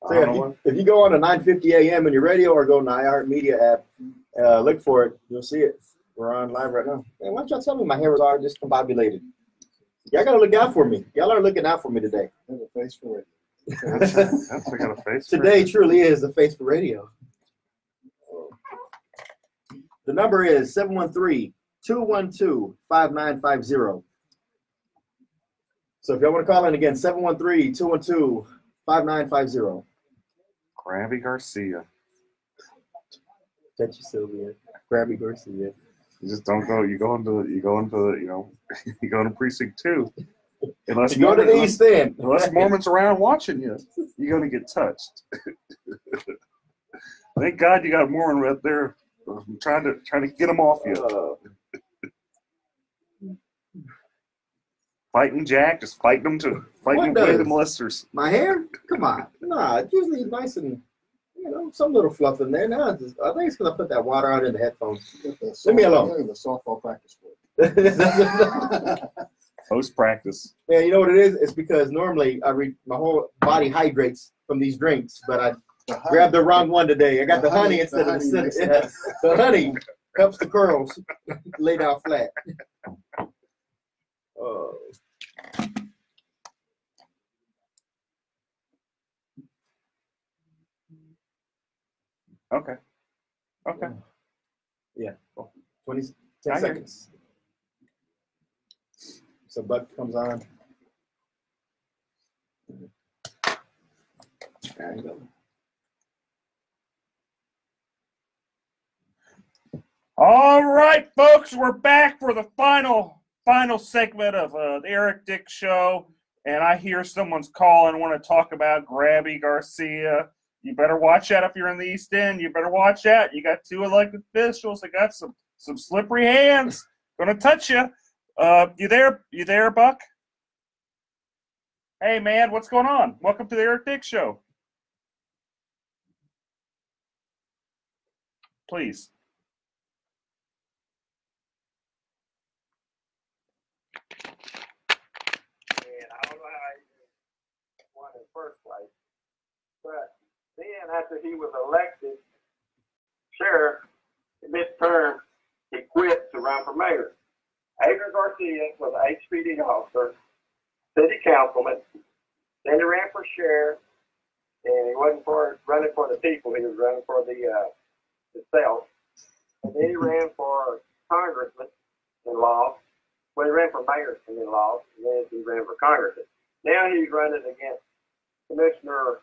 So yeah, if you go on to 950 AM on your radio or go on the iHeartMedia app, look for it. You'll see it. We're on live right now. Man, why don't y'all tell me my hair was already discombobulated? Y'all gotta look out for me. Y'all are looking out for me today. I have a face for radio. That's I got a face. Today truly is the face for radio. The number is 713-212-5950. So if y'all want to call in again, 713-212-5950. Grabby Garcia. Touchy Sylvia. Grabby Garcia. You just don't go. You go into you go to precinct 2. Unless you go to the East End. Unless Mormons around watching you, you're gonna get touched. Thank God you got a Mormon right there. I'm trying to get them off you. Fighting Jack, just fighting them away the molesters. My hair? Come on. Nah, it's usually nice and, some little fluff in there. Now I think it's going to put that water on in the headphones. Leave me alone. The softball practice court. Post practice. Yeah, you know what it is? It's because normally my whole body hydrates from these drinks, but I grabbed the wrong one today. I got the honey instead of the cinnamon. Yeah. The honey helps the curls lay down flat. Oh. Okay. Yeah. 10 seconds. So Buck comes on. There you go. All right, folks, we're back for the final segment of the Eric Dick Show, and I hear someone's calling, want to talk about Gabby Garcia. You better watch out if you're in the East End. You better watch out. You got 2 elected officials that got some slippery hands. Gonna touch you. You there? You there, Buck? Hey, man, what's going on? Welcome to the Eric Dick Show. Please. And I don't know how he won in the first place. But then after he was elected sheriff in midterm, he quit to run for mayor. Adrian Garcia was an HPD officer, city councilman. Then he ran for sheriff, and he wasn't running for the people. He was running for himself. And then he ran for congressman and lost. Well, he ran for mayor and then lost. And then he ran for congressman. Now he's running against Commissioner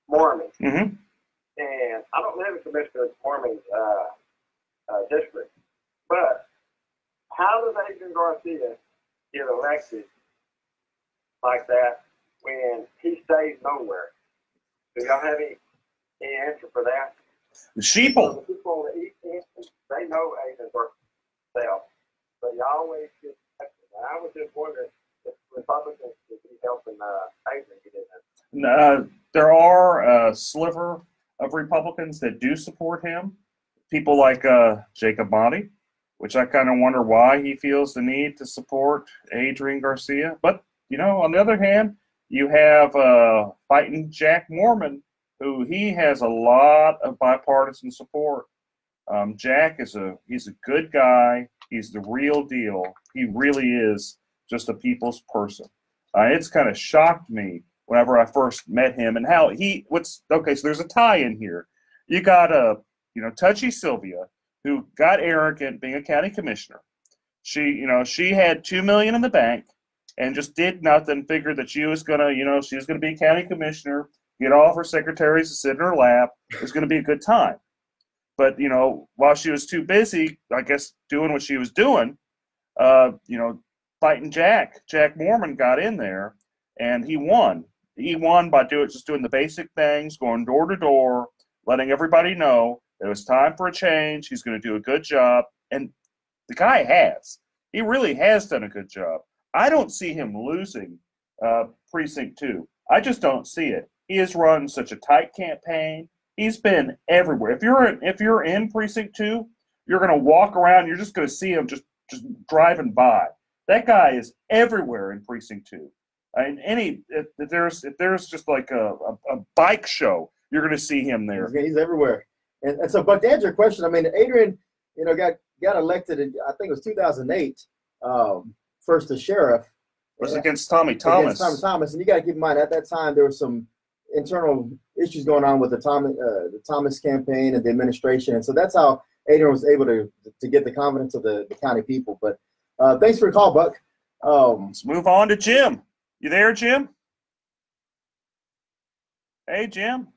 Mormon. Mm-hmm. And I don't live in Commissioner Mormon's district. But how does Adrian Garcia get elected like that when he stays nowhere? Do y'all have any answer for that? The sheeple. The people on the East End, they know Adrian Garcia, but he always gets elected. And I was just wondering if Republicans would be helping Adrian get in there. There are a sliver of Republicans that do support him. People like Jacob Motti, which I kind of wonder why he feels the need to support Adrian Garcia. But, you know, on the other hand, you have fighting Jack Mormon, who he has a lot of bipartisan support. Jack he's a good guy. He's the real deal. He really is just a people's person. It's kind of shocked me whenever I first met him and how so there's a tie in here. You got Touchy Sylvia, who got arrogant being a county commissioner. She had $2 million in the bank and just did nothing, figured that she was gonna be a county commissioner, get all of her secretaries to sit in her lap. It was gonna be a good time. But, while she was too busy, I guess, doing what she was doing, fighting Jack Mormon got in there and he won. He won by just doing the basic things, going door to door, letting everybody know it was time for a change. He's going to do a good job. And the guy he really has done a good job. I don't see him losing Precinct 2. I just don't see it. He has run such a tight campaign. He's been everywhere. If you're in Precinct 2, you're going to walk around. You're just going to see him just driving by. That guy is everywhere in Precinct 2. And if there's just like a bike show, you're going to see him there. He's everywhere. And so, but to answer your question, I mean, Adrian, got elected in, I think it was 2008, first as sheriff. It was against Tommy Thomas. And you got to keep in mind, at that time, there were some internal issues going on with the Thomas campaign and the administration. And so that's how Adrian was able to get the confidence of the county people. But thanks for the call, Buck. Let's move on to Jim. You there, Jim? Hey, Jim.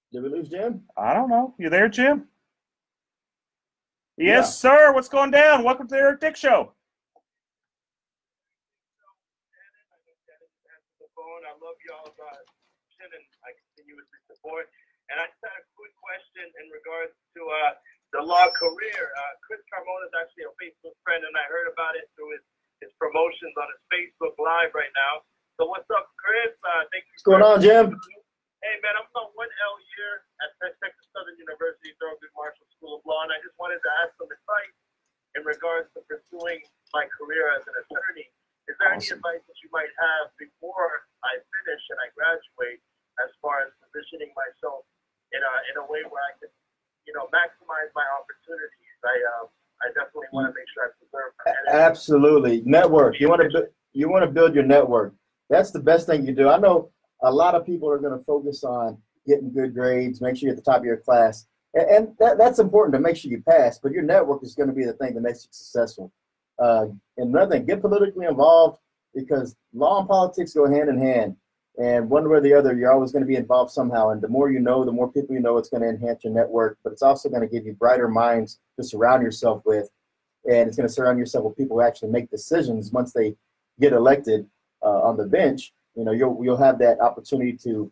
Did we lose Jim? I don't know. You there, Jim? Yeah. Yes, sir. What's going down? Welcome to the Eric Dick Show. I love y'all's and I continuously support. And I just had a quick question in regards to the law career. Chris Carmona is actually a Facebook friend, and I heard about it through his promotions on his Facebook Live right now. So what's up, Chris? Thank you. What's going on, Jim? Hey, man, I'm about 1L year at Texas Southern University, Thurgood Marshall School of Law, and I just wanted to ask some advice in regards to pursuing my career as an attorney. Is there any advice that you might have before I finish and I graduate as far as positioning myself in a way where I can, maximize my opportunities? I definitely want to make sure I preserve my energy. Absolutely. Network. You want to build your network. That's the best thing you do. I know a lot of people are going to focus on getting good grades, make sure you're at the top of your class. And that's important to make sure you pass, but your network is going to be the thing that makes you successful. And another thing, get politically involved because law and politics go hand in hand. And one way or the other, you're always going to be involved somehow. And the more you know, the more people you know, it's going to enhance your network. But it's also going to give you brighter minds to surround yourself with. And it's going to surround yourself with people who actually make decisions once they get elected on the bench. You know, you'll have that opportunity to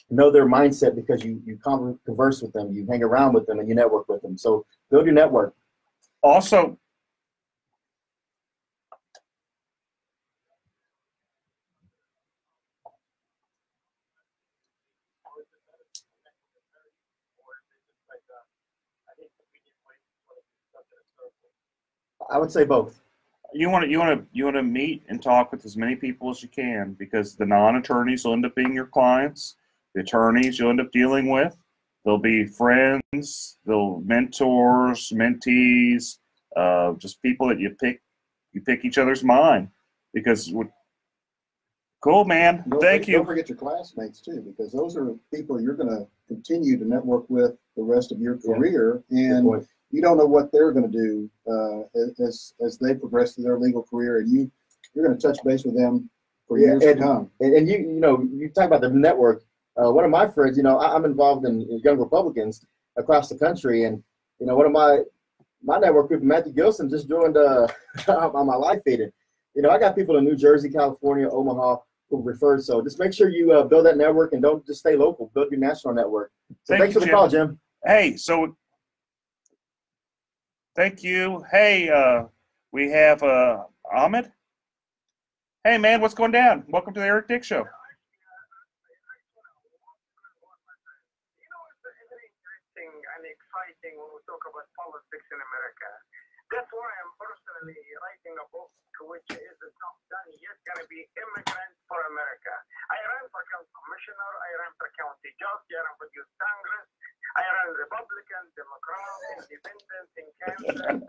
know their mindset because you converse with them, you hang around with them, and you network with them. So build your network. Also, I would say both. you want to meet and talk with as many people as you can, because the non-attorneys will end up being your clients. The attorneys you'll end up dealing with, they'll be friends, they'll mentors, mentees, just people that you pick each other's mind. Because cool, man. Thank you. Don't forget your classmates too, because those are people you're going to continue to network with the rest of your career, and you don't know what they're going to do as they progress through their legal career, and you're going to touch base with them for years to come. And you talk about the network. One of my friends, I'm involved in Young Republicans across the country, and one of my network group, Matthew Gilson, just joined on my live feed. I got people in New Jersey, California, Omaha who refer. So just make sure you build that network and don't just stay local. Build your national network. So thanks for the call, Jim. Hey, so thank you. Hey, we have Ahmed. Hey, man, what's going down? Welcome to the Eric Dick Show. And exciting when we talk about politics in America. That's why I'm personally writing a book, which is not done yet, going to be Immigrants for America. I ran for county commissioner, I ran for county judge, I ran for youth Congress, I ran Republican, Democrat, Independent in Kansas, and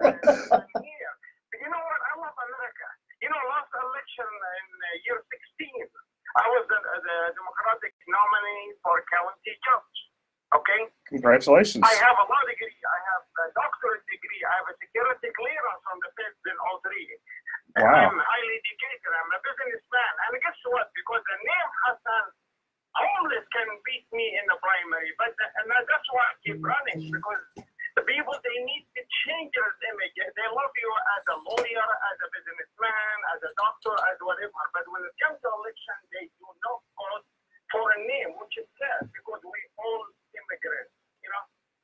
I'm here. But you know what? I love America. Last election in year 16, I was the Democratic nominee for county judge. Okay? Congratulations. I have a law degree. I have a doctorate degree. I have a security clearance from the feds in all three. Wow. I'm highly educated. I'm a businessman. And guess what? Because the name Hassan always can beat me in the primary. And that's why I keep running. Because the people, they need to change their image. They love you as a lawyer, as a businessman, as a doctor, as whatever. But when it comes to election, they do not vote for a name, which is sad, because we all immigrants,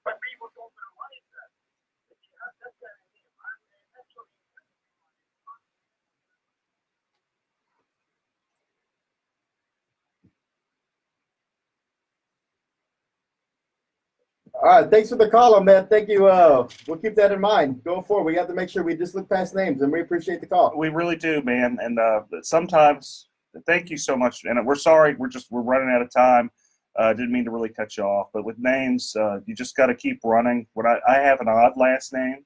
but people don't realize that. That's a name. All right, thanks for the call, man. Thank you. We'll keep that in mind going forward. We have to make sure we just look past names, and we appreciate the call. We really do, man. And sometimes, thank you so much. And we're sorry, we're running out of time. Didn't mean to really cut you off, but with names, you just got to keep running. I have an odd last name.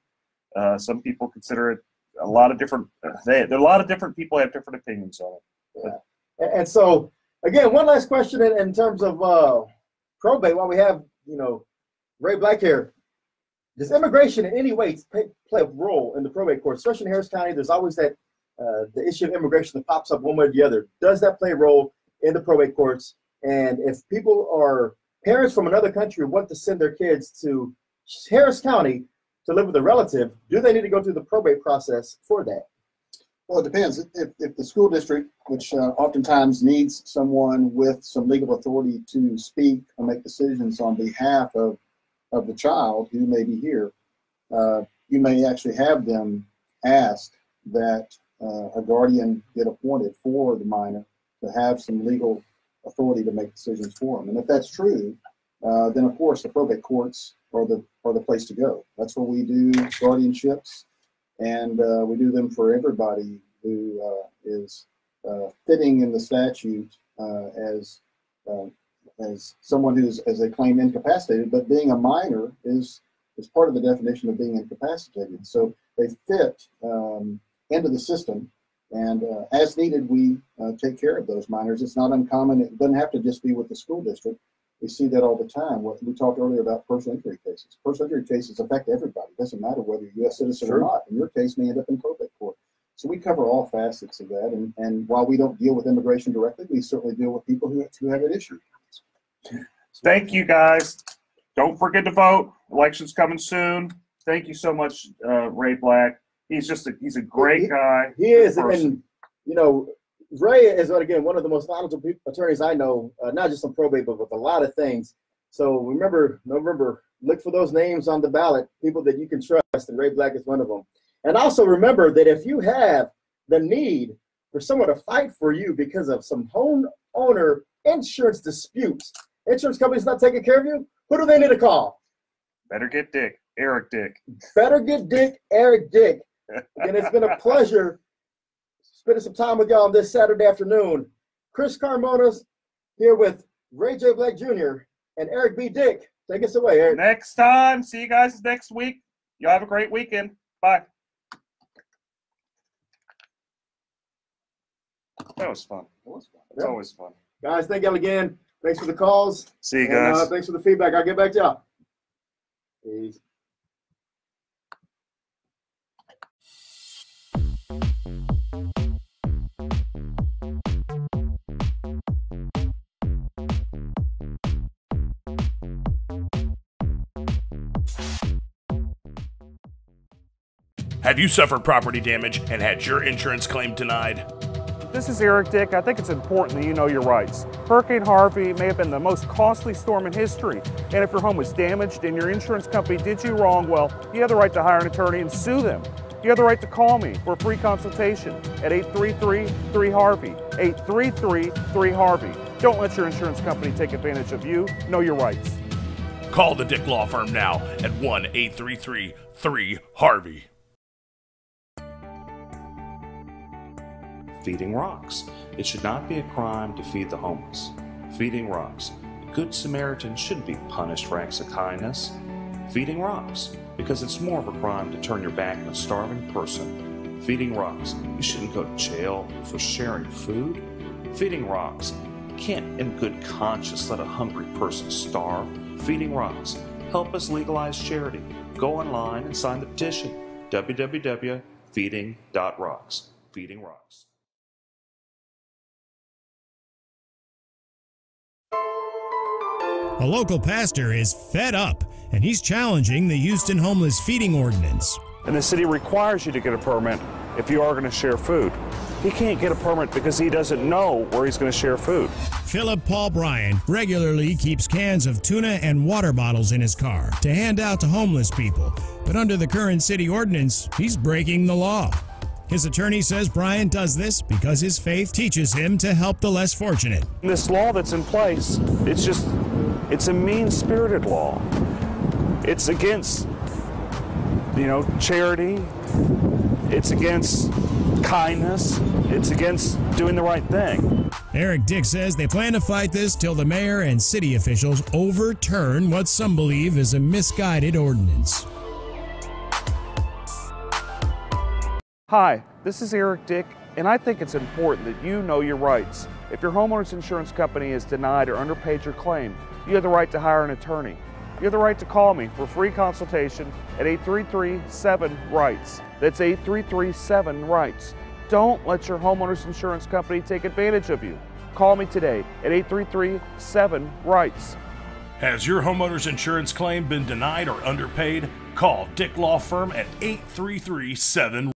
Some people consider it a lot of different. A lot of different people have different opinions on it. Yeah. And so, again, one last question in terms of probate. While we have Ray Black here, does immigration in any way play a role in the probate court, especially in Harris County? There's always that the issue of immigration that pops up one way or the other. Does that play a role in the probate courts? And if people are parents from another country want to send their kids to Harris County to live with a relative, do they need to go through the probate process for that? Well, it depends. If the school district, which oftentimes needs someone with some legal authority to speak or make decisions on behalf of the child who may be here, you may actually have them ask that a guardian get appointed for the minor to have some legal authority to make decisions for them. And if that's true, then of course the probate courts are the place to go. That's where we do guardianships, and we do them for everybody who is fitting in the statute as someone who's, as they claim, incapacitated. But being a minor is part of the definition of being incapacitated. So they fit into the system. And as needed, we take care of those minors. It's not uncommon. It doesn't have to just be with the school district. We see that all the time. We talked earlier about personal injury cases. Personal injury cases affect everybody. It doesn't matter whether you're a U.S. citizen or not. In your case, may end up in probate court. So we cover all facets of that. And while we don't deal with immigration directly, we certainly deal with people who have an issue. Thank you, guys. Don't forget to vote. Election's coming soon. Thank you so much, Ray Black. He's a great guy. He is, and you know, Ray is again one of the most knowledgeable attorneys I know, not just on probate, but with a lot of things. So remember, November, look for those names on the ballot, people that you can trust, and Ray Black is one of them. And also remember that if you have the need for someone to fight for you because of some homeowner insurance disputes, insurance company's not taking care of you, who do they need to call? Better get Dick, Eric Dick. Better get Dick, Eric Dick. And it's been a pleasure spending some time with y'all on this Saturday afternoon. Chris Carmonas here with Ray J. Black Jr. and Eric B. Dick. Take us away, Eric. Next time. See you guys next week. Y'all have a great weekend. Bye. That was fun. It's always fun. Guys, thank y'all again. Thanks for the calls. See you guys. And, thanks for the feedback. I'll get back to y'all. Peace. Have you suffered property damage and had your insurance claim denied? This is Eric Dick. I think it's important that you know your rights. Hurricane Harvey may have been the most costly storm in history, and if your home was damaged and your insurance company did you wrong, well, you have the right to hire an attorney and sue them. You have the right to call me for a free consultation at 833-3HARVEY, 833-3HARVEY. Don't let your insurance company take advantage of you. Know your rights. Call the Dick Law Firm now at 1-833-3HARVEY. Feeding rocks. It should not be a crime to feed the homeless. Feeding rocks. A good Samaritan shouldn't be punished for acts of kindness. Feeding rocks. Because it's more of a crime to turn your back on a starving person. Feeding rocks. You shouldn't go to jail for sharing food. Feeding rocks. You can't in good conscience let a hungry person starve. Feeding rocks. Help us legalize charity. Go online and sign the petition. www.feeding.rocks. Feeding rocks. A local pastor is fed up, and he's challenging the Houston homeless feeding ordinance. And the city requires you to get a permit if you are going to share food. He can't get a permit because he doesn't know where he's going to share food. Philip Paul Bryan regularly keeps cans of tuna and water bottles in his car to hand out to homeless people, but under the current city ordinance, he's breaking the law. His attorney says Bryan does this because his faith teaches him to help the less fortunate. This law that's in place, it's a mean-spirited law. It's against, charity. It's against kindness. It's against doing the right thing. Eric Dick says they plan to fight this till the mayor and city officials overturn what some believe is a misguided ordinance. Hi, this is Eric Dick, and I think it's important that you know your rights. If your homeowner's insurance company has denied or underpaid your claim, you have the right to hire an attorney. You have the right to call me for a free consultation at 833-7-RIGHTS. That's 833-7-RIGHTS. Don't let your homeowner's insurance company take advantage of you. Call me today at 833-7-RIGHTS. Has your homeowner's insurance claim been denied or underpaid? Call Dick Law Firm at 833-7